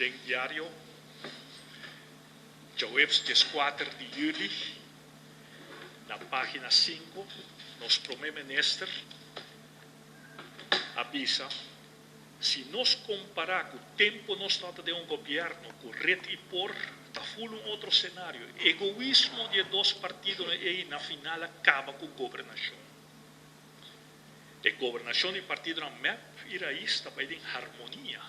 Den diário, Joeps, 4 de julho, na página 5, nos primeiro-ministro avisa, se nós comparar com o tempo nós estamos de governo com red e por, está full outro cenário. Egoísmo de dois partidos e na final acaba com a governação. A governação do partido na MEP irá estar em harmonia.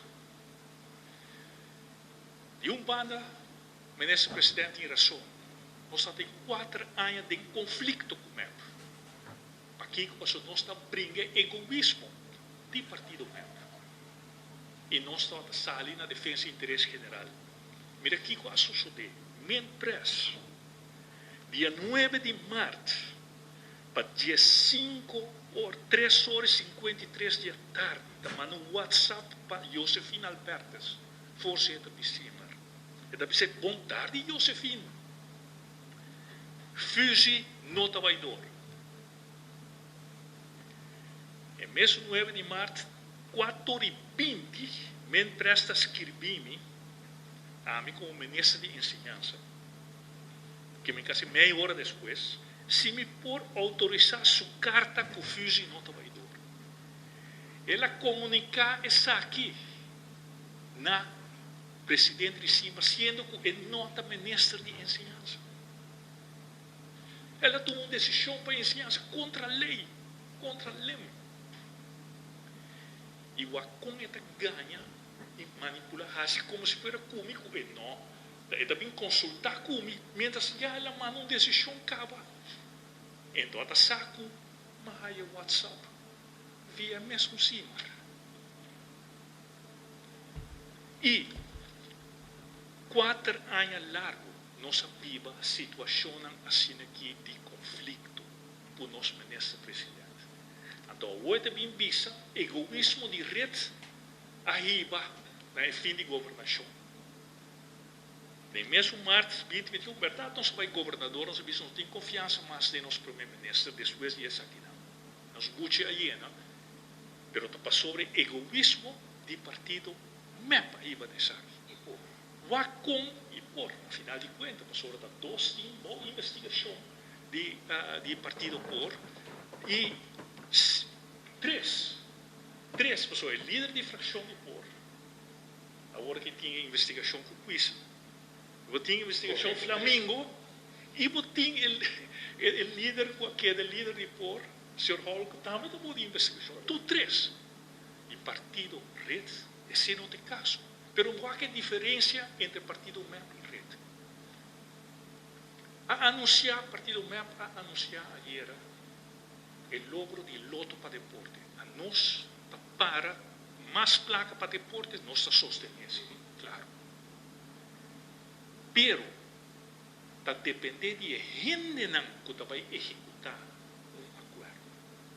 E banda, o ministro-presidente tem razão. Nós temos 4 anos de conflito com o MEP. Para que nós estamos brincando egoísmo do partido MEP. E nós estamos a sair na defesa do interesse general. Mira aqui o que sucede. Mientras, dia 9 de março, para dia 3 horas e 53 da tarde, manda um WhatsApp para Josefina Albertes, voorzitter do Simmer. E dat is bom tarde, Josefina. Fusie nota vai door. E mesmo 9 de março, 4h20, men presta scribimi a mim como ministro de ensinança, que me quase meia hora depois, se me por autorizar sua carta com Fusi nota vai door. Ela comunica essa aqui na presidente de cima, sendo que é nota ministro de ensinança. Ela tomou uma decisão para a ensinança contra a lei, contra a lei. E o Acunha ganha e manipula assim como se fosse comigo. Não, é também consultar comigo, mientras já ela manda uma decisão acaba. Então, ela saco, mas o WhatsApp, via mesmo Simar. E 4 anos largo, nós viva a situação assim aqui de conflito por nosso ministro-presidente. Então, hoje também visa egoísmo de rede arriba no fim de governação. No mesmo março 2021, verdade, nós somos governadores, nós não temos confiança mais em nosso primeiro-ministro depois de essa aqui. Nós buche aí, não? Mas está sobre egoísmo de partido MEP arriba nessa aqui. Wacom e por, afinal de contas, sobre a dois boa investigação de partido por e 3 pessoas, líder de fração de por, agora que tinha investigação com o Quisa, eu tinha investigação Flamingo e eu tinha o líder que é o líder de por, o Sr. Hall, que também tomou de investigação, tu 3, e partido red, esse não tem caso. Pero qual é a diferença entre partido MEP e rede? A anunciar, partido MEP, a anunciar ayer o logro de loto para deporte. A nós, para mais placa para deporte, nós sostenemos, claro. Pero, está depender de gente que vai executar